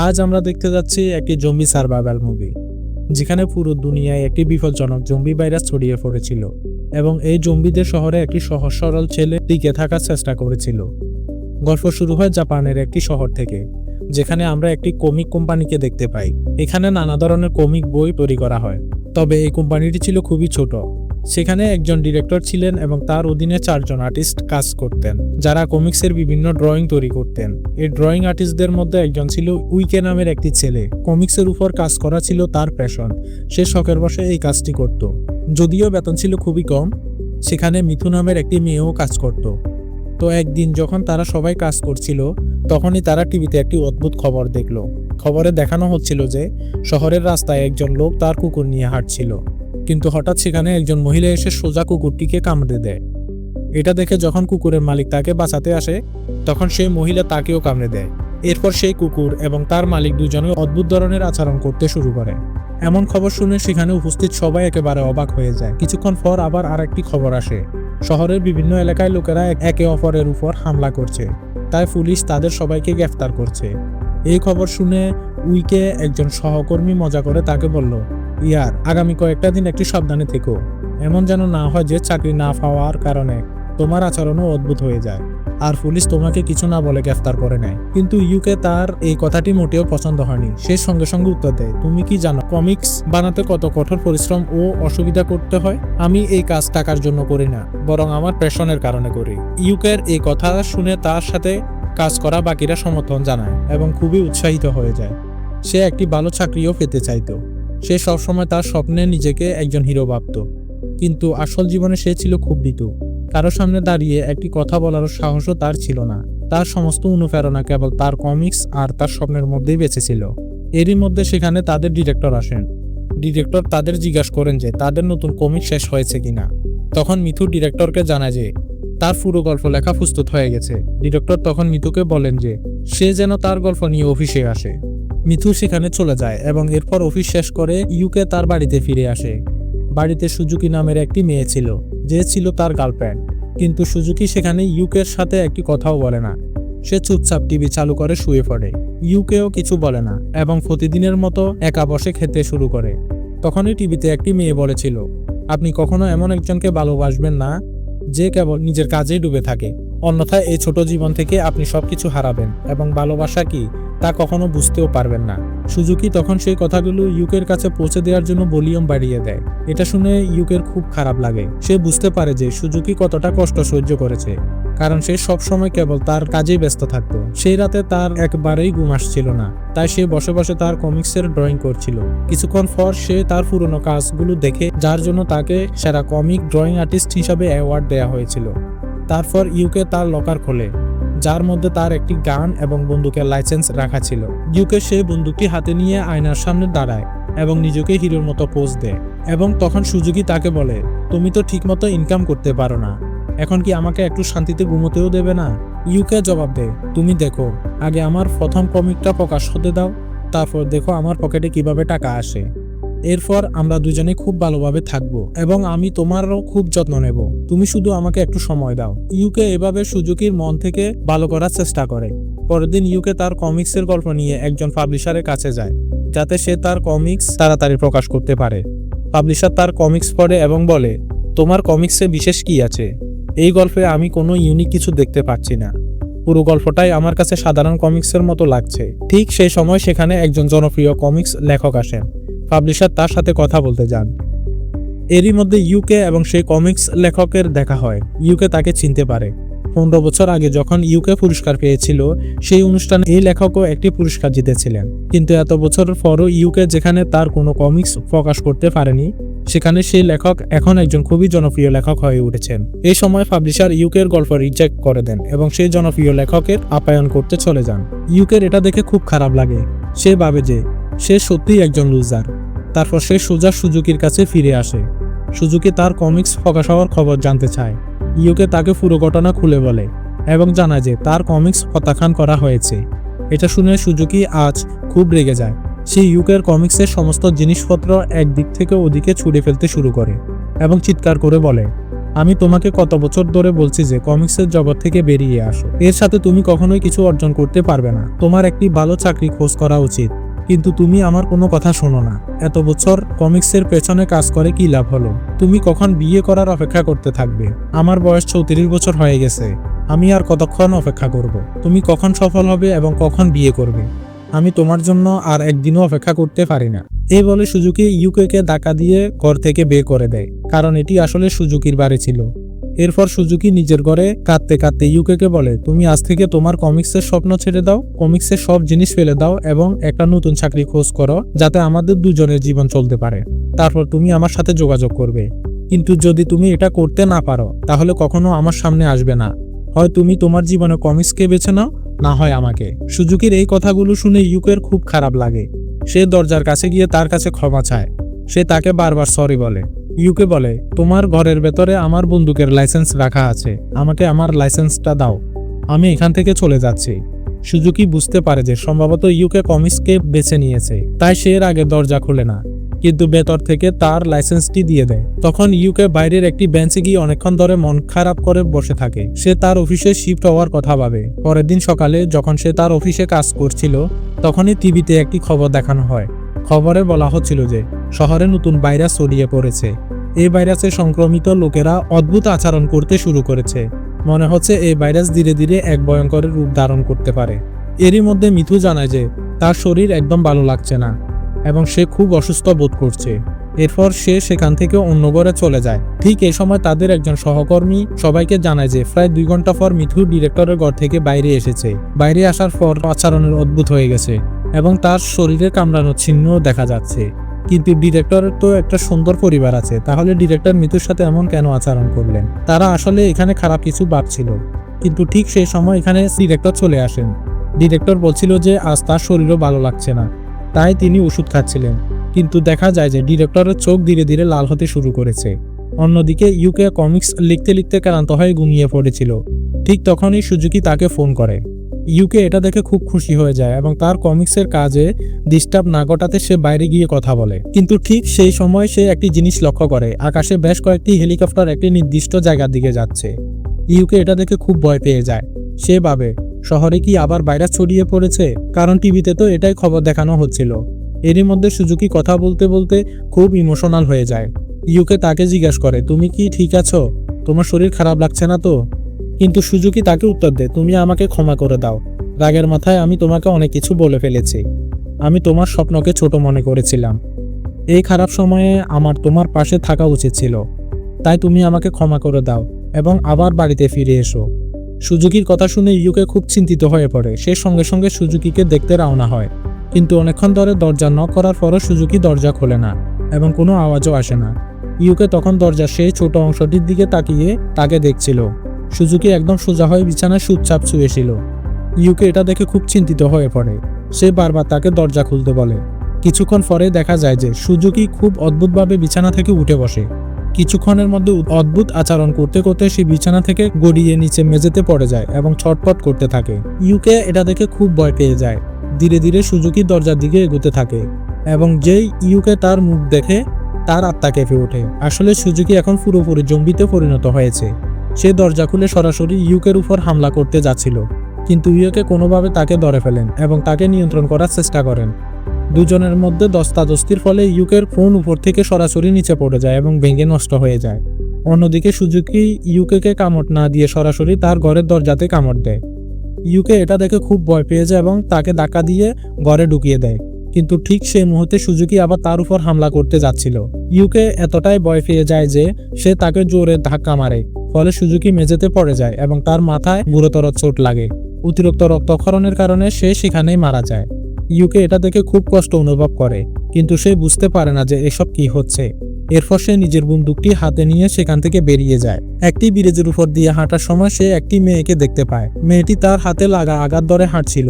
আজ আমরা দেখতে যাচ্ছি একটি জম্বি সার্ভাইভাল মুভি, যেখানে পুরো দুনিয়ায় একটি বিপজ্জনক জম্বি ভাইরাস ছড়িয়ে পড়েছিল এবং এই জম্বিদের শহরে একটি সহজ সরল ছেলে টিকে থাকার চেষ্টা করেছিল। গল্প শুরু হয় জাপানের একটি শহর থেকে, যেখানে আমরা একটি কমিক কোম্পানিকে দেখতে পাই। এখানে নানা ধরনের কমিক বই তৈরি করা হয়, তবে এই কোম্পানিটি ছিল খুবই ছোট। সেখানে একজন ডিরেক্টর ছিলেন এবং তার অধীনে 4 জন আর্টিস্ট কাজ করতেন, যারা কমিক্সের বিভিন্ন ড্রয়িং তৈরি করতেন। এই ড্রয়িং আর্টিস্টদের মধ্যে একজন ছিল উইকে নামের একটি ছেলে। কমিক্সের উপর কাজ করা ছিল তার প্যাশন। সে শখের বশে এই কাজটি করত। যদিও বেতন ছিল খুবই কম, সেখানে মিথু নামের একটি মেয়েও কাজ করত। তো একদিন যখন তারা সবাই কাজ করছিল, তখনই তারা টিভিতে একটি অদ্ভুত খবর দেখল। খবরে দেখানো হচ্ছিল যে শহরের রাস্তায় একজন লোক তার কুকুর নিয়ে হাঁটছিল, কিন্তু হঠাৎ সেখানে একজন মহিলা এসে সোজা কুকুরটিকে কামড়ে দেয়। এটা দেখে যখন কুকুরের মালিক তাকে বাঁচাতে আসে, তখন সেই মহিলা তাকেও কামড়ে দেয়। এরপর সেই কুকুর এবং তার মালিক দুজনে অদ্ভুত ধরনের আচরণ করতে শুরু করে। এমন খবর শুনে সেখানে উপস্থিত সবাই একেবারে অবাক হয়ে যায়। কিছুক্ষণ পর আবার আরেকটি খবর আসে। শহরের বিভিন্ন এলাকায় লোকেরা একে অপরের উপর হামলা করছে, তাই পুলিশ তাদের সবাইকে গ্রেফতার করছে। এই খবর শুনে উইকে একজন সহকর্মী মজা করে তাকে বলল, ইয়ার আগামী কয়েকটা দিন একটু সাবধানে থেকো, এমন যেন না হয় যে চাকরি না পাওয়ার কারণে তোমার আচরণও অদ্ভুত হয়ে যায় আর পুলিশ তোমাকে কিছু না বলে গ্রেফতার করে নেয়। কিন্তু ইউকে তার এই কথাটি মোটেও পছন্দ হয়নি। সে সঙ্গে সঙ্গে উত্তর দেয়, তুমি কি জানো কমিক্স বানাতে কত কঠোর পরিশ্রম ও অসুবিধা করতে হয়? আমি এই কাজ টাকার জন্য করি না, বরং আমার প্যাশনের কারণে করি। ইউকের এই কথা শুনে তার সাথে কাজ করা বাকিরা সমর্থন জানায় এবং খুবই উৎসাহিত হয়ে যায়। সে একটি ভালো চাকরিও পেতে চাইতো। সে সবসময় তার স্বপ্নে নিজেকে একজন হিরো ভাবত, কিন্তু আসল জীবনে সে ছিল খুব ভীতু। কারো সামনে দাঁড়িয়ে একটি কথা বলার সাহসও তার ছিল না। তার সমস্ত অনুপ্রেরণা কেবল তার কমিক্স আর তার স্বপ্নের মধ্যেই বেঁচে ছিল। এরই মধ্যে সেখানে তাদের ডিরেক্টর আসেন। ডিরেক্টর তাদের জিজ্ঞাসা করেন যে তাদের নতুন কমিক শেষ হয়েছে কিনা। তখন মিথু ডিরেক্টরকে জানায় যে তার পুরো গল্প লেখা প্রস্তুত হয়ে গেছে। ডিরেক্টর তখন মিথুকে বলেন যে সে যেন তার গল্প নিয়ে অফিসে আসে। মিথু সেখানে চলে যায় এবং এরপর অফিস শেষ করে ইউকে তার বাড়িতে ফিরে আসে। বাড়িতে সুজুকি নামের একটি মেয়ে ছিল, যে ছিল তার গার্লফ্রেন্ড। কিন্তু সুজুকি সেখানে ইউকের সাথে একটি কথাও বলে না। সে চুপচাপ টিভি চালু করে শুয়ে পড়ে। ইউকেও কিছু বলে না এবং প্রতিদিনের মতো একা বসে খেতে শুরু করে। তখনই টিভিতে একটি মেয়ে বলেছিল, আপনি কখনো এমন একজনকে ভালোবাসবেন না যে কেবল নিজের কাজেই ডুবে থাকে, অন্যথায় এই ছোট জীবন থেকে আপনি সবকিছু হারাবেন এবং ভালোবাসা কি তা কখনো বুঝতেও পারবেন না। সুজুকি তখন সেই কথাগুলো ইউকের কাছে পৌঁছে দেওয়ার জন্য ভলিউম বাড়িয়ে দেয়। এটা শুনে ইউকের খুব খারাপ লাগে। সে বুঝতে পারে যে সুজুকি কতটা কষ্ট সহ্য করেছে, কারণ সে সব সময় কেবল তার কাজেই ব্যস্ত থাকতো। সেই রাতে তার একবারেই ঘুম আসছিল না, তাই সে বসে বসে তার কমিক্সের ড্রয়িং করছিল। কিছুক্ষণ পর সে তার পুরনো কাজগুলো দেখে, যার জন্য তাকে সেরা কমিক ড্রয়িং আর্টিস্ট হিসাবে অ্যাওয়ার্ড দেওয়া হয়েছিল। তারপর ইউকে তার লকার খোলে, যার মধ্যে তার একটি গান এবং বন্দুকের লাইসেন্স রাখা ছিল। ইউকে সেই বন্দুকটি হাতে নিয়ে আয়নার সামনে দাঁড়ায় এবং নিজেকে হিরোর মতো পোজ দেয়। এবং তখন সুজুকি তাকে বলে, তুমি তো ঠিকমতো ইনকাম করতে পারো না, এখন কি আমাকে একটু শান্তিতে ঘুমোতেও দেবে না? ইউকে জবাব দেয়, তুমি দেখো, আগে আমার প্রথম কমিকটা প্রকাশ হতে দাও, তারপর দেখো আমার পকেটে কিভাবে টাকা আসে। এরপর আমরা দুজনে খুব ভালোভাবে থাকবো এবং আমি তোমারও খুব যত্ন নেব। তুমি শুধু আমাকে একটু সময় দাও। ইউকে এভাবে সুজুকির মন থেকে ভালো করার চেষ্টা করে। পরের দিন ইউকে তার কমিক্সের গল্প নিয়ে একজন পাবলিশারের কাছে যায়, যাতে সে তার কমিক্স তাড়াতাড়ি প্রকাশ করতে পারে। পাবলিশার তার কমিক্স পড়ে এবং বলে, তোমার কমিক্সে বিশেষ কি আছে? এই গল্পে আমি কোনো ইউনিক কিছু দেখতে পাচ্ছি না। পুরো গল্পটাই আমার কাছে সাধারণ কমিক্সের মতো লাগছে। ঠিক সেই সময় সেখানে একজন জনপ্রিয় কমিক্স লেখক আসেন। পাবলিশার তার সাথে কথা বলতে যান। এরই মধ্যে ইউকে এবং সেই কমিক্স লেখকের দেখা হয়। ইউকে তাকে চিনতে পারে। 15 বছর আগে যখন ইউকে পুরস্কার পেয়েছিল, সেই অনুষ্ঠানে এই লেখকও একটি পুরস্কার জিতেছিলেন। কিন্তু এত বছরের পরও ইউকে যেখানে তার কোনো কমিক্স প্রকাশ করতে পারেনি, সেখানে সেই লেখক এখন একজন খুবই জনপ্রিয় লেখক হয়ে উঠেছেন। এই সময় পাবলিশার ইউকের গল্প রিজেক্ট করে দেন এবং সেই জনপ্রিয় লেখকের আপ্যায়ন করতে চলে যান। ইউকের এটা দেখে খুব খারাপ লাগে। সে ভাবে যে সে সত্যিই একজন লুজার। তারপর সে সোজা সুজুকির কাছে ফিরে আসে। সুজুকি তার কমিক্স প্রকাশ হওয়ার খবর জানতে চায়। ইউকে তাকে পুরো ঘটনা খুলে বলে এবং জানায় যে তার কমিক্স প্রত্যাখ্যান করা হয়েছে। এটা শুনে সুজুকি আজ খুব রেগে যায়। সে ইউকের কমিক্সের সমস্ত জিনিসপত্র একদিক থেকে ওদিকে ছুঁড়ে ফেলতে শুরু করে এবং চিৎকার করে বলে, আমি তোমাকে কত বছর ধরে বলছি যে কমিক্সের জগৎ থেকে বেরিয়ে আসো, এর সাথে তুমি কখনোই কিছু অর্জন করতে পারবে না। তোমার একটি ভালো চাকরি খোঁজ করা উচিত, কিন্তু তুমি আমার কোনো কথা শোনো না। এত বছর কমিক্সের পেছনে কাজ করে কি লাভ হলো? তুমি কখন বিয়ে করার অপেক্ষা করতে থাকবে? আমার বয়স 34 বছর হয়ে গেছে, আমি আর কতক্ষণ অপেক্ষা করব? তুমি কখন সফল হবে এবং কখন বিয়ে করবে? আমি তোমার জন্য আর একদিনও অপেক্ষা করতে পারি না। এই বলে সুজুকি ইউকেকে ধাক্কা দিয়ে ঘর থেকে বের করে দেয়, কারণ এটি আসলে সুজুকির বাড়ি ছিল। এরপর সুজুকি নিজের ঘরে কাঁদতে কাঁদতে ইউকেকে বলে, তুমি আজ থেকে তোমার কমিক্সের স্বপ্ন ছেড়ে দাও, কমিক্সের সব জিনিস ফেলে দাও এবং একটা নতুন চাকরি খোঁজ করো, যাতে আমাদের দুজনের জীবন চলতে পারে। তারপর তুমি আমার সাথে যোগাযোগ করবে। কিন্তু যদি তুমি এটা করতে না পারো, তাহলে কখনো আমার সামনে আসবে না। হয় তুমি তোমার জীবনে কমিক্সকে বেছে নাও, না হয় আমাকে। সুজুকির এই কথাগুলো শুনে ইউকের খুব খারাপ লাগে। সে দরজার কাছে গিয়ে তার কাছে ক্ষমা চায়। সে তাকে বারবার সরি বলে। ইউকে বলে, তোমার ঘরের ভেতরে আমার বন্দুকের লাইসেন্স রাখা আছে, আমাকে আমার লাইসেন্সটা দাও, আমি এখান থেকে চলে যাচ্ছি। সুজুকি বুঝতে পারে যে সম্ভবত ইউকে কমিক্সকে বেছে নিয়েছে, তাই সে এর আগে দরজা খুলে না, কিন্তু ভেতর থেকে তার লাইসেন্সটি দিয়ে দেয়। তখন ইউকে বাইরের একটি বেঞ্চে গিয়ে অনেকক্ষণ ধরে মন খারাপ করে বসে থাকে। সে তার অফিসে শিফট হওয়ার কথা ভাবে। পরের দিন সকালে যখন সে তার অফিসে কাজ করছিল, তখনই টিভিতে একটি খবর দেখানো হয়। খবরে বলা হচ্ছিল যে শহরে নতুন ভাইরাস ছড়িয়ে পড়েছে। এই ভাইরাসে সংক্রমিত লোকেরা অদ্ভুত আচরণ করতে শুরু করেছে। মনে হচ্ছে এই ভাইরাস ধীরে ধীরে এক ভয়ঙ্কর রূপ ধারণ করতে পারে। এরই মধ্যে মিথু জানায় যে তার শরীর একদম ভালো লাগছে না এবং সে খুব অসুস্থ বোধ করছে। এরপর সে সেখান থেকে অন্য ঘরে চলে যায়। ঠিক এই সময় তাদের একজন সহকর্মী সবাইকে জানায় যে প্রায় 2 ঘন্টা পর মিথু ডিরেক্টরের ঘর থেকে বাইরে এসেছে। বাইরে আসার পর আচরণের অদ্ভুত হয়ে গেছে এবং তার শরীরে কামড়ানোর চিহ্নও দেখা যাচ্ছে। কিন্তু ডিরেক্টরের তো একটা সুন্দর পরিবার আছে, তাহলে ডিরেক্টর মিথুর সাথে এমন কেন আচরণ করলেন? তারা আসলে এখানে খারাপ কিছু ভাবছিল। কিন্তু ঠিক সেই সময় এখানে ডিরেক্টর চলে আসেন। ডিরেক্টর বলছিল যে আজ তার শরীরও ভালো লাগছে না, তাই তিনি ওষুধ খাচ্ছিলেন। কিন্তু দেখা যায় যে ডিরেক্টরের চোখ ধীরে ধীরে লাল হতে শুরু করেছে। অন্যদিকে ইউকে কমিক্স লিখতে লিখতে ক্লান্ত হয়ে ঘুমিয়ে পড়েছিল। ঠিক তখনই সুজুকি তাকে ফোন করে। ইউকে এটা দেখে খুব খুশি হয়ে যায় এবং তার কমিক্সের কাজে ডিস্টার্ব না ঘটাতে সে বাইরে গিয়ে কথা বলে। কিন্তু ঠিক সেই সময় সে একটি জিনিস লক্ষ্য করে, আকাশে বেশ কয়েকটি হেলিকপ্টার একটি নির্দিষ্ট জায়গার দিকে যাচ্ছে। ইউকে এটা দেখে খুব ভয় পেয়ে যায়। সে ভাবে, শহরে কি আবার ভাইরাস ছড়িয়ে পড়েছে? কারণ টিভিতে তো এটাই খবর দেখানো হচ্ছিল। এরই মধ্যে সুজুকি কথা বলতে বলতে খুব ইমোশনাল হয়ে যায়। ইউকে তাকে জিজ্ঞাসা করে, তুমি কি ঠিক আছো? তোমার শরীর খারাপ লাগছে না তো? কিন্তু সুজুকি তাকে উত্তর দেয়, তুমি আমাকে ক্ষমা করে দাও। রাগের মাথায় আমি তোমাকে অনেক কিছু বলে ফেলেছি। আমি তোমার স্বপ্নকে ছোট মনে করেছিলাম। এই খারাপ সময়ে আমার তোমার পাশে থাকা উচিত ছিল। তাই তুমি আমাকে ক্ষমা করে দাও এবং আবার বাড়িতে ফিরে এসো। সুজুকির কথা শুনে ইউকে খুব চিন্তিত হয়ে পড়ে। সে সঙ্গে সঙ্গে সুজুকিকে দেখতে রওনা হয়। কিন্তু অনেকক্ষণ ধরে দরজা নক করার পরও সুজুকি দরজা খোলে না এবং কোনো আওয়াজও আসে না। ইউকে তখন দরজার সেই ছোট অংশটির দিকে তাকিয়ে তাকে দেখছিল। সুজুকি একদম সোজা হয়ে বিছানায় চুপচাপ শুয়েছিল। ইউকে এটা দেখে খুব চিন্তিত হয়ে পড়ে। সে বারবার তাকে দরজা খুলতে বলে। কিছুক্ষণ পরে দেখা যায় যে সুজুকি খুব অদ্ভুতভাবে বিছানা থেকে উঠে বসে। কিছুক্ষণের মধ্যে অদ্ভুত আচরণ করতে করতে সে বিছানা থেকে গড়িয়ে নিচে মেঝেতে পড়ে যায় এবং ছটফট করতে থাকে। ইউকে এটা দেখে খুব ভয় পেয়ে যায়। ধীরে ধীরে সুজুকি দরজার দিকে এগোতে থাকে এবং যেই ইউকে তার মুখ দেখে তার আত্মা কেঁপে ওঠে। আসলে সুজুকি এখন পুরোপুরি জম্বিতে পরিণত হয়েছে। সে দরজা খুলে সরাসরি ইউকের উপর হামলা করতে যাচ্ছিল, কিন্তু ইউকে কোনোভাবে তাকে ধরে ফেলেন এবং তাকে নিয়ন্ত্রণ করার চেষ্টা করেন। দুজনের মধ্যে দস্তাদস্তির ফলে ইউকের ফোন উপর থেকে সরাসরি নিচে পড়ে যায় এবং ভেঙে নষ্ট হয়ে যায়। অন্যদিকে সুজুকি ইউকেকে কামড় না দিয়ে সরাসরি তার ঘরের দরজাতে কামড় দেয়। ইউকে এটা দেখে খুব ভয় পেয়ে যায় এবং তাকে ধাক্কা দিয়ে ঘরে ঢুকিয়ে দেয়। কিন্তু ঠিক সেই মুহূর্তে সুজুকি আবার তার উপর হামলা করতে যাচ্ছিল। ইউকে এতটাই ভয় পেয়ে যায় যে সে তাকে জোরে ধাক্কা মারে, ফলে সুজুকি মেঝেতে পড়ে যায় এবং তার মাথায় গুরুতর চোট লাগে। অতিরিক্ত রক্তক্ষরণের কারণে সে সেখানেই মারা যায়। ইউকে এটা দেখে খুব কষ্ট অনুভব করে, কিন্তু সে বুঝতে পারে না যে এসব কি হচ্ছে। এরপর সে নিজের বন্দুকটি হাতে নিয়ে সেখান থেকে বেরিয়ে যায়। একটি ব্রিজের উপর দিয়ে হাঁটার সময় সে একটি মেয়েকে দেখতে পায়। মেয়েটি তার হাতে লাগা আঘাত ধরে হাঁটছিল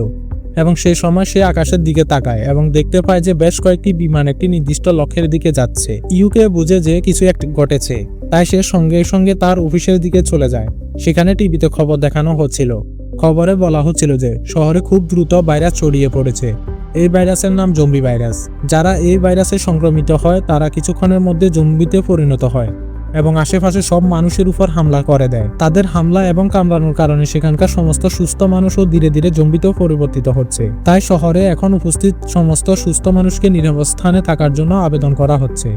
এবং সেই সময় সে আকাশের দিকে তাকায় এবং দেখতে পায় যে বেশ কয়েকটি বিমান একটি নির্দিষ্ট লক্ষ্যের দিকে যাচ্ছে। ইউকে বুঝে যে কিছু একটা ঘটেছে, তাই সে সঙ্গে সঙ্গে তার অফিসের দিকে চলে যায়। সেখানে টিভিতে খবর দেখানো হচ্ছিল। খবরে বলা হচ্ছিল যে শহরে খুব দ্রুত ভাইরাস ছড়িয়ে পড়েছে। এই ভাইরাসের নাম জম্বি ভাইরাস। যারা এই ভাইরাসে সংক্রমিত হয় তারা কিছুক্ষণের মধ্যে জম্বিতে পরিণত হয় এবং আশেপাশে সব মানুষের উপর হামলা করে দেয়। তাদের হামলা এবং কামড়ানোর কারণে সেখানকার সমস্ত সুস্থ মানুষও ধীরে ধীরে জম্বিতেও পরিবর্তিত হচ্ছে। তাই শহরে এখন উপস্থিত সমস্ত সুস্থ মানুষকে নিরাপদ স্থানে থাকার জন্য আবেদন করা হচ্ছে।